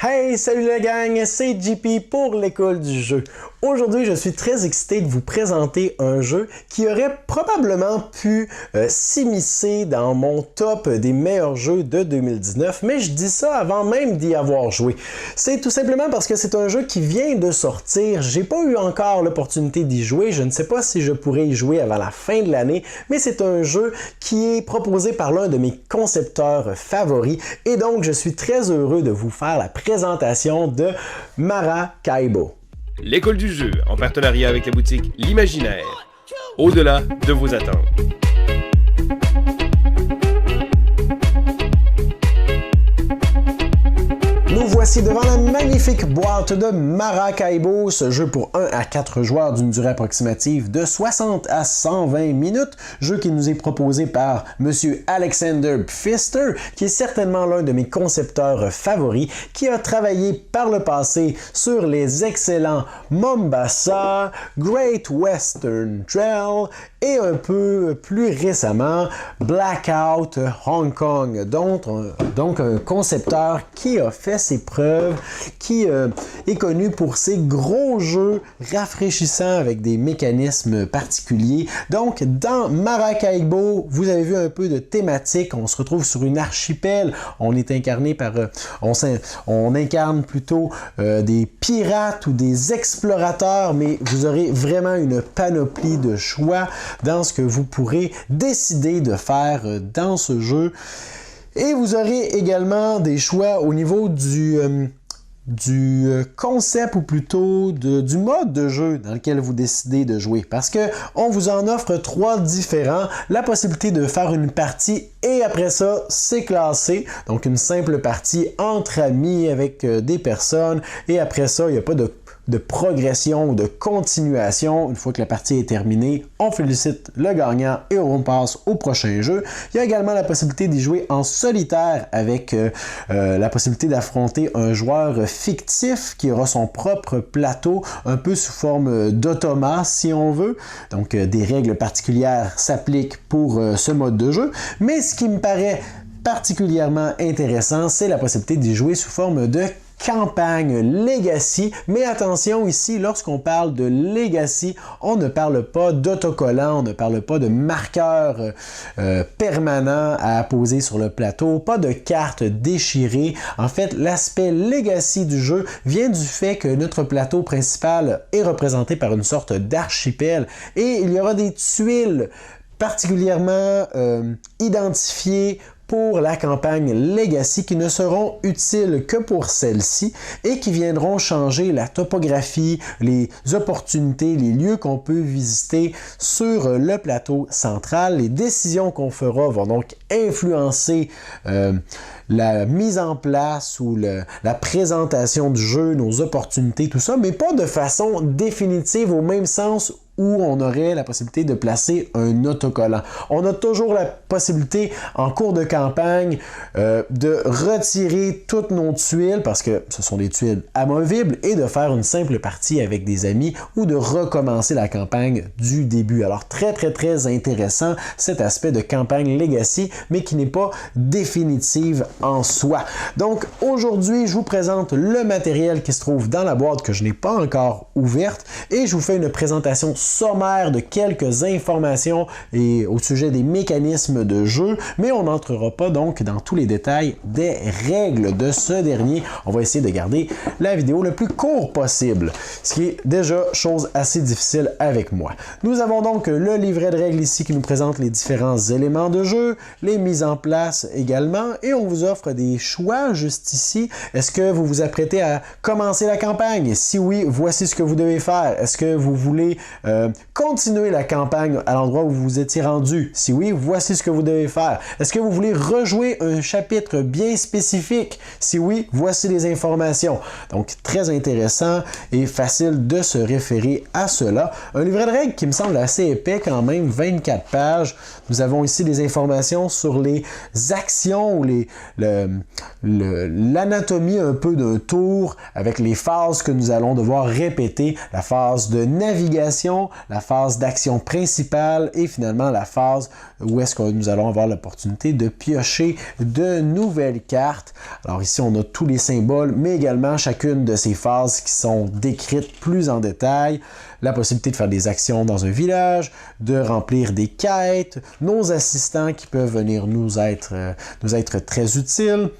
Hey, salut la gang, c'est JP pour l'école du jeu. Aujourd'hui, je suis très excité de vous présenter un jeu qui aurait probablement pu s'immiscer dans mon top des meilleurs jeux de 2019, mais je dis ça avant même d'y avoir joué. C'est tout simplement parce que c'est un jeu qui vient de sortir, j'ai pas eu encore l'opportunité d'y jouer, je ne sais pas si je pourrais y jouer avant la fin de l'année, mais c'est un jeu qui est proposé par l'un de mes concepteurs favoris, et donc je suis très heureux de vous faire la présentation de Maracaibo. L'école du jeu, en partenariat avec la boutique L'Imaginaire. Au-delà de vos attentes. Nous voici devant la magnifique boîte de Maracaibo, ce jeu pour 1 à 4 joueurs d'une durée approximative de 60 à 120 minutes, jeu qui nous est proposé par Monsieur Alexander Pfister, qui est certainement l'un de mes concepteurs favoris, qui a travaillé par le passé sur les excellents Mombasa, Great Western Trail et un peu plus récemment Blackout Hong Kong, donc un concepteur qui a fait ses preuves, qui est connu pour ses gros jeux rafraîchissants avec des mécanismes particuliers. Donc dans Maracaibo, vous avez vu un peu de thématique, on se retrouve sur une archipel, on est incarné par, on incarne plutôt des pirates ou des explorateurs, mais vous aurez vraiment une panoplie de choix dans ce que vous pourrez décider de faire dans ce jeu. Et vous aurez également des choix au niveau du concept ou plutôt du mode de jeu dans lequel vous décidez de jouer. Parce que on vous en offre 3 différents. La possibilité de faire une partie et après ça, c'est classé. Donc une simple partie entre amis avec des personnes. Et après ça, il n'y a pas de progression ou de continuation. Une fois que la partie est terminée, on félicite le gagnant et on passe au prochain jeu. Il y a également la possibilité d'y jouer en solitaire avec la possibilité d'affronter un joueur fictif qui aura son propre plateau, un peu sous forme d'automat si on veut. Donc des règles particulières s'appliquent pour ce mode de jeu. Mais ce qui me paraît particulièrement intéressant, c'est la possibilité d'y jouer sous forme de campagne Legacy, mais attention ici, lorsqu'on parle de Legacy, on ne parle pas d'autocollant, on ne parle pas de marqueurs permanents à apposer sur le plateau, pas de cartes déchirées. En fait, l'aspect Legacy du jeu vient du fait que notre plateau principal est représenté par une sorte d'archipel et il y aura des tuiles particulièrement identifiées pour la campagne Legacy qui ne seront utiles que pour celle-ci et qui viendront changer la topographie, les opportunités, les lieux qu'on peut visiter sur le plateau central. Les décisions qu'on fera vont donc influencer la mise en place ou la présentation du jeu, nos opportunités, tout ça, mais pas de façon définitive au même sens où on aurait la possibilité de placer un autocollant. On a toujours la possibilité en cours de campagne de retirer toutes nos tuiles parce que ce sont des tuiles amovibles et de faire une simple partie avec des amis ou de recommencer la campagne du début. Alors très intéressant cet aspect de campagne Legacy mais qui n'est pas définitive en soi. Donc aujourd'hui je vous présente le matériel qui se trouve dans la boîte que je n'ai pas encore ouverte et je vous fais une présentation sommaire de quelques informations et au sujet des mécanismes de jeu, mais on n'entrera pas donc dans tous les détails des règles de ce dernier. On va essayer de garder la vidéo le plus court possible, ce qui est déjà chose assez difficile avec moi. Nous avons donc le livret de règles ici qui nous présente les différents éléments de jeu, les mises en place également, et on vous offre des choix juste ici. Est-ce que vous vous apprêtez à commencer la campagne? Si oui, voici ce que vous devez faire. Est-ce que vous voulez continuer la campagne à l'endroit où vous étiez rendu? Si oui, voici ce que vous devez faire. Est-ce que vous voulez rejouer un chapitre bien spécifique? Si oui, voici les informations. Donc, très intéressant et facile de se référer à cela. Un livret de règles qui me semble assez épais quand même, 24 pages. Nous avons ici des informations sur les actions ou l'anatomie un peu d'un tour avec les phases que nous allons devoir répéter. La phase de navigation, la phase d'action principale et finalement la phase où est-ce que nous allons avoir l'opportunité de piocher de nouvelles cartes. Alors ici, on a tous les symboles, mais également chacune de ces phases qui sont décrites plus en détail. La possibilité de faire des actions dans un village, de remplir des quêtes, nos assistants qui peuvent venir nous être très utiles.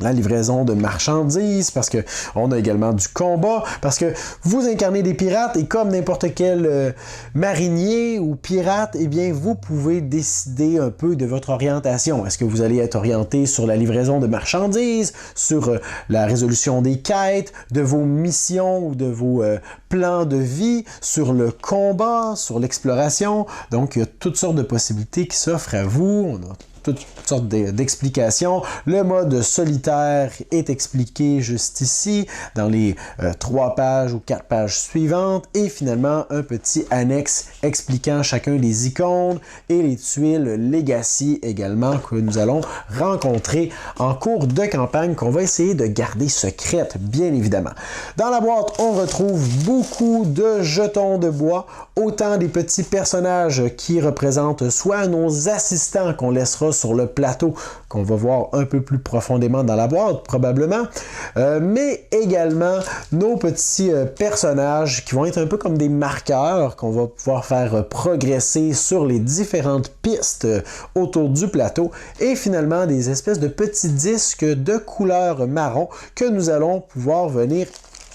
La livraison de marchandises, parce que on a également du combat, parce que vous incarnez des pirates et comme n'importe quel marinier ou pirate, eh bien, vous pouvez décider un peu de votre orientation. Est-ce que vous allez être orienté sur la livraison de marchandises, sur la résolution des quêtes, de vos missions ou de vos plans de vie, sur le combat, sur l'exploration? Donc, il y a toutes sortes de possibilités qui s'offrent à vous. On a toutes sortes d'explications. Le mode solitaire est expliqué juste ici, dans les 3 pages ou 4 pages suivantes, et finalement un petit annexe expliquant chacun des icônes et les tuiles Legacy également que nous allons rencontrer en cours de campagne, qu'on va essayer de garder secrète, bien évidemment. Dans la boîte, on retrouve beaucoup de jetons de bois, autant des petits personnages qui représentent soit nos assistants qu'on laissera sur le plateau, qu'on va voir un peu plus profondément dans la boîte probablement, mais également nos petits personnages qui vont être un peu comme des marqueurs qu'on va pouvoir faire progresser sur les différentes pistes autour du plateau, et finalement des espèces de petits disques de couleur marron que nous allons pouvoir venir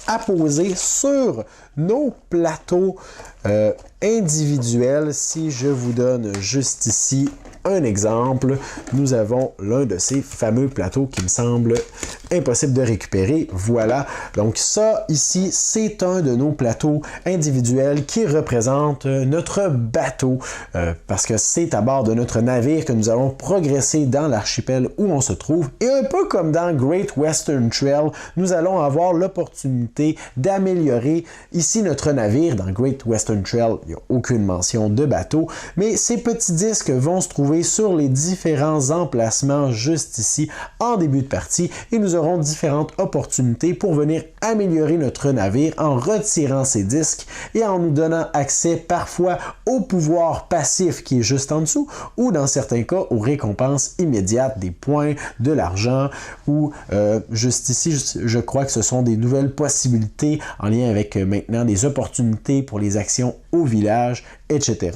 apposer sur nos plateaux individuels. Si je vous donne juste ici un exemple, nous avons l'un de ces fameux plateaux qui me semble impossible de récupérer. Voilà, donc ça ici, c'est un de nos plateaux individuels qui représente notre bateau, parce que c'est à bord de notre navire que nous allons progresser dans l'archipel où on se trouve, et un peu comme dans Great Western Trail, nous allons avoir l'opportunité d'améliorer ici notre navire. Dans Great Western Trail, il n'y a aucune mention de bateau, mais ces petits disques vont se trouver sur les différents emplacements juste ici en début de partie, et nous aurons différentes opportunités pour venir améliorer notre navire en retirant ces disques et en nous donnant accès parfois au pouvoir passif qui est juste en dessous, ou dans certains cas aux récompenses immédiates, des points, de l'argent, ou juste ici, je crois que ce sont des nouvelles possibilités en lien avec maintenant des opportunités pour les actions au village, etc.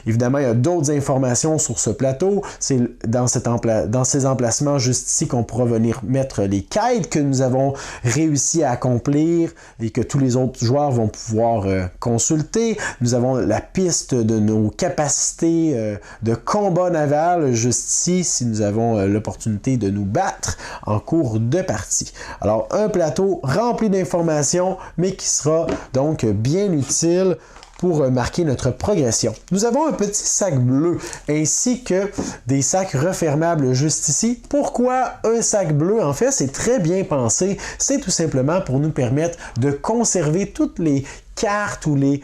Évidemment, il y a d'autres informations sur ce plateau. C'est dans ces emplacements juste ici qu'on pourra venir mettre les quêtes que nous avons réussi à accomplir et que tous les autres joueurs vont pouvoir consulter. Nous avons la piste de nos capacités de combat naval juste ici, si nous avons l'opportunité de nous battre en cours de partie. Alors, un plateau rempli d'informations, mais qui sera donc bien utile pour marquer notre progression. Nous avons un petit sac bleu ainsi que des sacs refermables juste ici. Pourquoi un sac bleu? En fait, c'est très bien pensé. C'est tout simplement pour nous permettre de conserver toutes les cartes ou les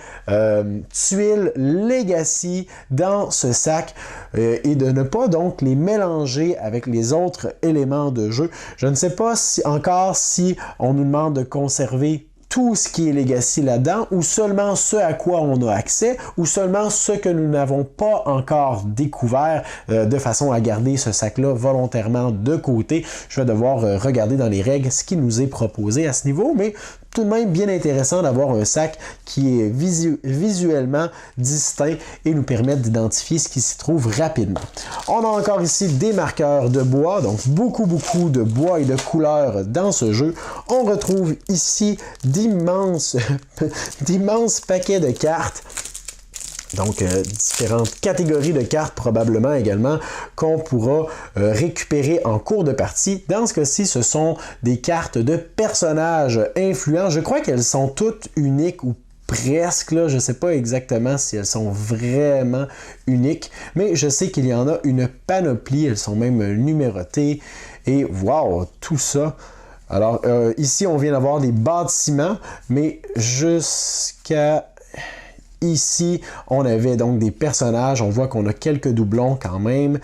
tuiles Legacy dans ce sac et de ne pas donc les mélanger avec les autres éléments de jeu. Je ne sais pas si on nous demande de conserver tout ce qui est Legacy là-dedans, ou seulement ce à quoi on a accès, ou seulement ce que nous n'avons pas encore découvert, de façon à garder ce sac-là volontairement de côté. Je vais devoir regarder dans les règles ce qui nous est proposé à ce niveau, mais tout de même bien intéressant d'avoir un sac qui est visuellement distinct et nous permettre d'identifier ce qui s'y trouve rapidement. On a encore ici des marqueurs de bois, donc beaucoup de bois et de couleurs dans ce jeu. On retrouve ici d'immenses paquets de cartes. Donc, différentes catégories de cartes probablement également qu'on pourra récupérer en cours de partie. Dans ce cas-ci, ce sont des cartes de personnages influents. Je crois qu'elles sont toutes uniques ou presque, là, je ne sais pas exactement si elles sont vraiment uniques, mais je sais qu'il y en a une panoplie, elles sont même numérotées, et wow, tout ça. Alors, ici, on vient d'avoir des bâtiments, mais jusqu'à ici, on avait donc des personnages, on voit qu'on a quelques doublons quand même.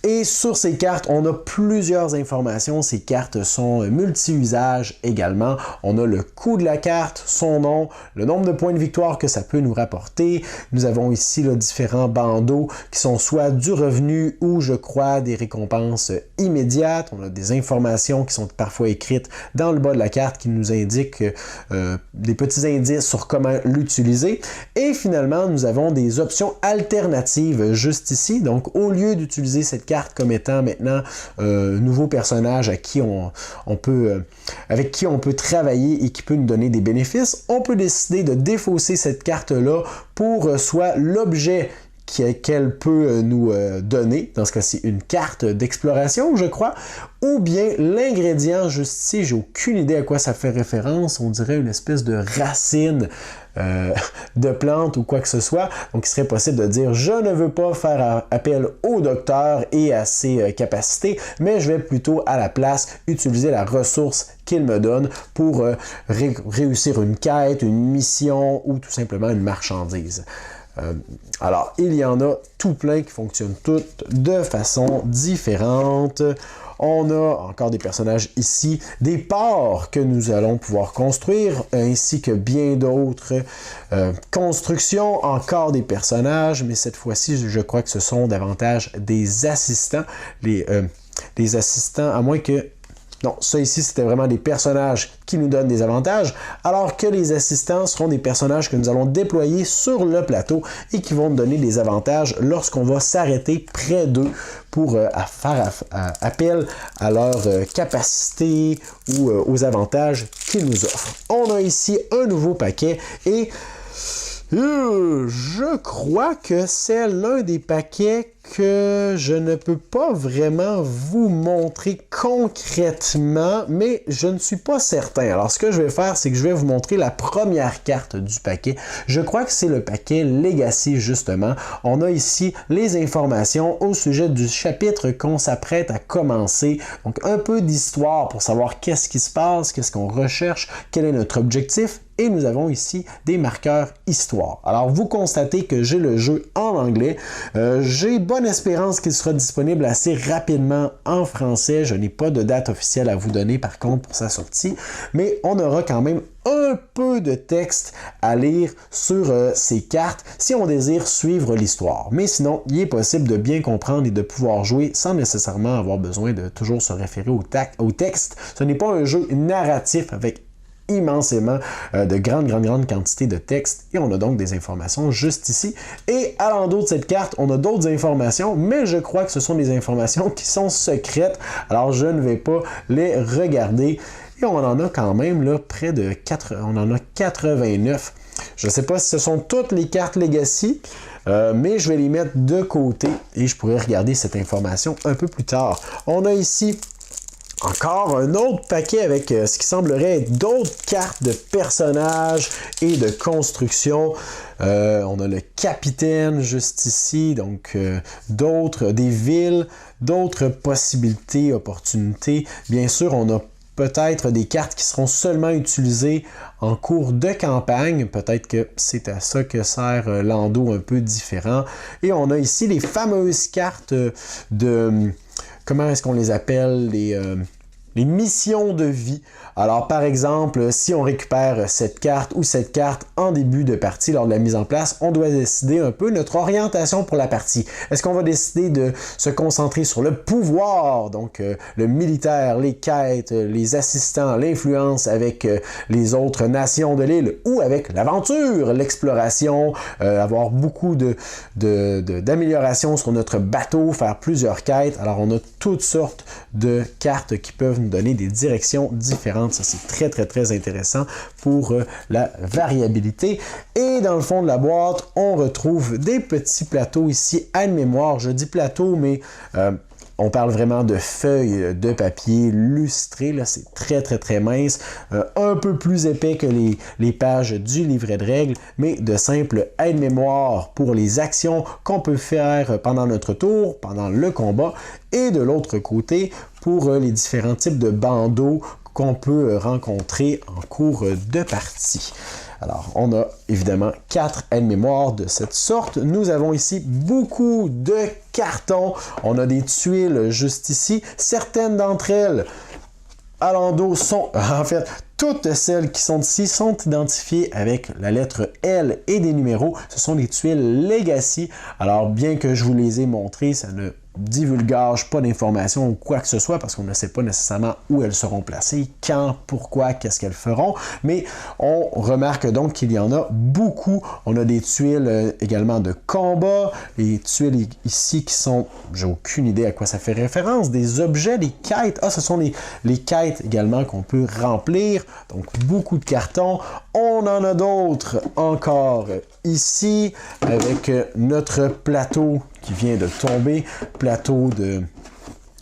Et sur ces cartes, on a plusieurs informations. Ces cartes sont multi-usages également. On a le coût de la carte, son nom, le nombre de points de victoire que ça peut nous rapporter. Nous avons ici là, différents bandeaux qui sont soit du revenu ou, je crois, des récompenses immédiates. On a des informations qui sont parfois écrites dans le bas de la carte qui nous indiquent des petits indices sur comment l'utiliser. Et finalement, nous avons des options alternatives juste ici. Donc, au lieu d'utiliser cette carte comme étant maintenant nouveau personnage avec qui on peut travailler et qui peut nous donner des bénéfices, on peut décider de défausser cette carte-là pour soit l'objet qu'elle peut nous donner, dans ce cas-ci une carte d'exploration, je crois, ou bien l'ingrédient juste ici, j'ai aucune idée à quoi ça fait référence, on dirait une espèce de racine de plante ou quoi que ce soit. Donc, il serait possible de dire « Je ne veux pas faire appel au docteur et à ses capacités, mais je vais plutôt à la place utiliser la ressource qu'il me donne pour réussir une quête, une mission ou tout simplement une marchandise. » Alors, il y en a tout plein qui fonctionnent toutes de façon différente. On a encore des personnages ici, des ports que nous allons pouvoir construire, ainsi que bien d'autres constructions, encore des personnages, mais cette fois-ci, je crois que ce sont davantage des assistants. Les assistants, à moins que... Non, ça ici, c'était vraiment des personnages qui nous donnent des avantages, alors que les assistants seront des personnages que nous allons déployer sur le plateau et qui vont nous donner des avantages lorsqu'on va s'arrêter près d'eux pour faire appel à leur capacité ou aux avantages qu'ils nous offrent. On a ici un nouveau paquet et je crois que c'est l'un des paquets que je ne peux pas vraiment vous montrer concrètement, mais je ne suis pas certain. Alors, ce que je vais faire, c'est que je vais vous montrer la première carte du paquet. Je crois que c'est le paquet Legacy, justement. On a ici les informations au sujet du chapitre qu'on s'apprête à commencer. Donc, un peu d'histoire pour savoir qu'est-ce qui se passe, qu'est-ce qu'on recherche, quel est notre objectif. Et nous avons ici des marqueurs histoire. Alors, vous constatez que j'ai le jeu en anglais. J'ai bonne espérance qu'il sera disponible assez rapidement en français. Je n'ai pas de date officielle à vous donner, par contre, pour sa sortie. Mais on aura quand même un peu de texte à lire sur ces cartes si on désire suivre l'histoire. Mais sinon, il est possible de bien comprendre et de pouvoir jouer sans nécessairement avoir besoin de toujours se référer au texte. Ce n'est pas un jeu narratif avec immensément de grandes quantités de texte et on a donc des informations juste ici. Et à l'endos de cette carte, on a d'autres informations, mais je crois que ce sont des informations qui sont secrètes, alors je ne vais pas les regarder. Et on en a quand même là près de 89. Je ne sais pas si ce sont toutes les cartes Legacy, mais je vais les mettre de côté et je pourrai regarder cette information un peu plus tard. On a ici encore un autre paquet avec ce qui semblerait être d'autres cartes de personnages et de construction. On a le capitaine juste ici, donc des villes, d'autres possibilités, opportunités. Bien sûr, on a peut-être des cartes qui seront seulement utilisées en cours de campagne. Peut-être que c'est à ça que sert l'endo un peu différent. Et on a ici les fameuses cartes de... Comment est-ce qu'on les appelle? Les missions de vie. Alors, par exemple, si on récupère cette carte ou cette carte en début de partie lors de la mise en place, on doit décider un peu notre orientation pour la partie. Est-ce qu'on va décider de se concentrer sur le pouvoir, donc le militaire, les quêtes, les assistants, l'influence avec les autres nations de l'île ou avec l'aventure, l'exploration, avoir beaucoup d'améliorations sur notre bateau, faire plusieurs quêtes. Alors, on a toutes sortes de cartes qui peuvent nous donner des directions différentes. Ça, c'est très intéressant pour la variabilité. Et dans le fond de la boîte, on retrouve des petits plateaux ici à mémoire. Je dis plateau, mais on parle vraiment de feuilles de papier lustrées. Là, c'est très mince. Un peu plus épais que les pages du livret de règles, mais de simples aide-mémoire pour les actions qu'on peut faire pendant notre tour, pendant le combat. Et de l'autre côté, pour les différents types de bandeaux qu'on peut rencontrer en cours de partie. Alors, on a évidemment 4 aides-mémoire de cette sorte. Nous avons ici beaucoup de cartons. On a des tuiles juste ici. Certaines d'entre elles, à l'endos, sont en fait... Toutes celles qui sont ici sont identifiées avec la lettre L et des numéros. Ce sont des tuiles Legacy. Alors, bien que je vous les ai montrées, ça ne divulgage pas d'informations ou quoi que ce soit parce qu'on ne sait pas nécessairement où elles seront placées, quand, pourquoi, qu'est-ce qu'elles feront. Mais on remarque donc qu'il y en a beaucoup. On a des tuiles également de combat. Les tuiles ici qui sont, j'ai aucune idée à quoi ça fait référence, des objets, des quêtes. Ah, ce sont les quêtes également qu'on peut remplir. Donc, beaucoup de cartons. On en a d'autres encore ici avec notre plateau qui vient de tomber, plateau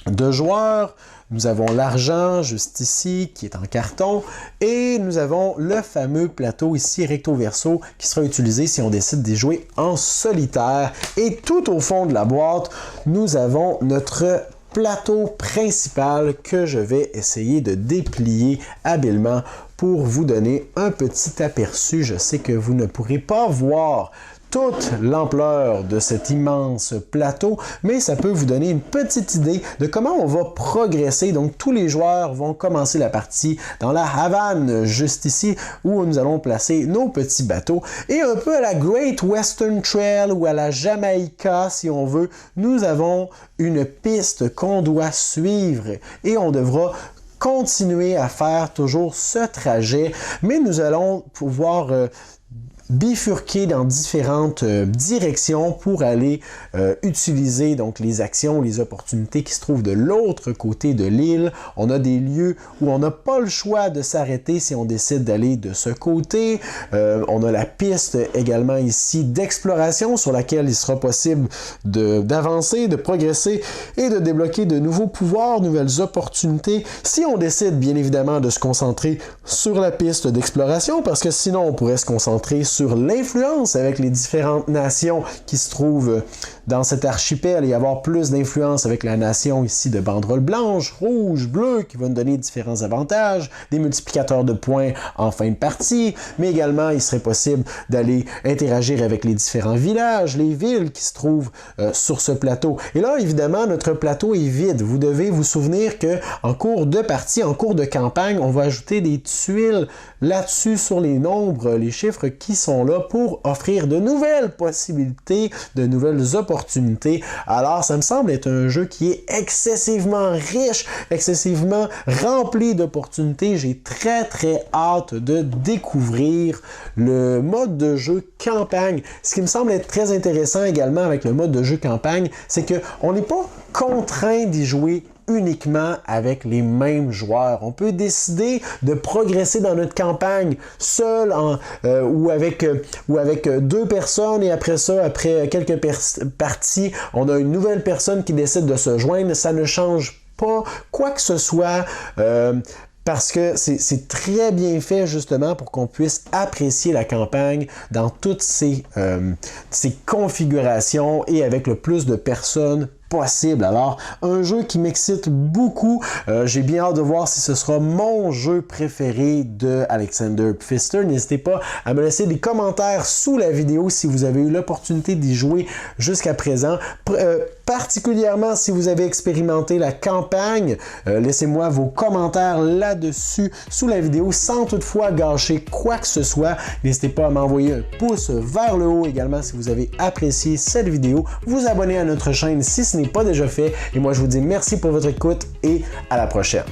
de joueurs. Nous avons l'argent juste ici qui est en carton et nous avons le fameux plateau ici recto verso qui sera utilisé si on décide d'y jouer en solitaire. Et tout au fond de la boîte, nous avons notre plateau principal que je vais essayer de déplier habilement pour vous donner un petit aperçu. Je sais que vous ne pourrez pas voir toute l'ampleur de cet immense plateau, mais ça peut vous donner une petite idée de comment on va progresser. Donc, tous les joueurs vont commencer la partie dans la Havane, juste ici, où nous allons placer nos petits bateaux. Et un peu à la Great Western Trail ou à la Jamaïca, si on veut, nous avons une piste qu'on doit suivre et on devra continuer à faire toujours ce trajet, mais nous allons pouvoir bifurquer dans différentes directions pour aller utiliser donc les actions, les opportunités qui se trouvent de l'autre côté de l'île. On a des lieux où on n'a pas le choix de s'arrêter si on décide d'aller de ce côté. On a la piste également ici d'exploration sur laquelle il sera possible d'avancer, de progresser et de débloquer de nouveaux pouvoirs, nouvelles opportunités. Si on décide bien évidemment de se concentrer sur la piste d'exploration, parce que sinon on pourrait se concentrer sur l'influence avec les différentes nations qui se trouvent dans cet archipel et avoir plus d'influence avec la nation ici de banderole blanche, rouge, bleu, qui va nous donner différents avantages, des multiplicateurs de points en fin de partie, mais également il serait possible d'aller interagir avec les différents villages, les villes qui se trouvent sur ce plateau. Et là, évidemment, notre plateau est vide. Vous devez vous souvenir que en cours de partie, en cours de campagne, on va ajouter des tuiles là-dessus sur les nombres, les chiffres qui sont là pour offrir de nouvelles possibilités, de nouvelles opportunités. Alors, ça me semble être un jeu qui est excessivement riche, excessivement rempli d'opportunités. J'ai très hâte de découvrir le mode de jeu campagne. Ce qui me semble être très intéressant également avec le mode de jeu campagne, c'est qu'on n'est pas contraint d'y jouer uniquement avec les mêmes joueurs. On peut décider de progresser dans notre campagne seul ou avec 2 personnes et après ça, après quelques parties, on a une nouvelle personne qui décide de se joindre. Ça ne change pas quoi que ce soit. Parce que c'est très bien fait justement pour qu'on puisse apprécier la campagne dans toutes ses configurations et avec le plus de personnes possible. Alors, un jeu qui m'excite beaucoup. J'ai bien hâte de voir si ce sera mon jeu préféré de Alexander Pfister. N'hésitez pas à me laisser des commentaires sous la vidéo si vous avez eu l'opportunité d'y jouer jusqu'à présent. Particulièrement si vous avez expérimenté la campagne, laissez-moi vos commentaires là-dessus sous la vidéo sans toutefois gâcher quoi que ce soit. N'hésitez pas à m'envoyer un pouce vers le haut également si vous avez apprécié cette vidéo. Vous abonner à notre chaîne si ce n'est pas déjà fait. Et moi, je vous dis merci pour votre écoute et à la prochaine.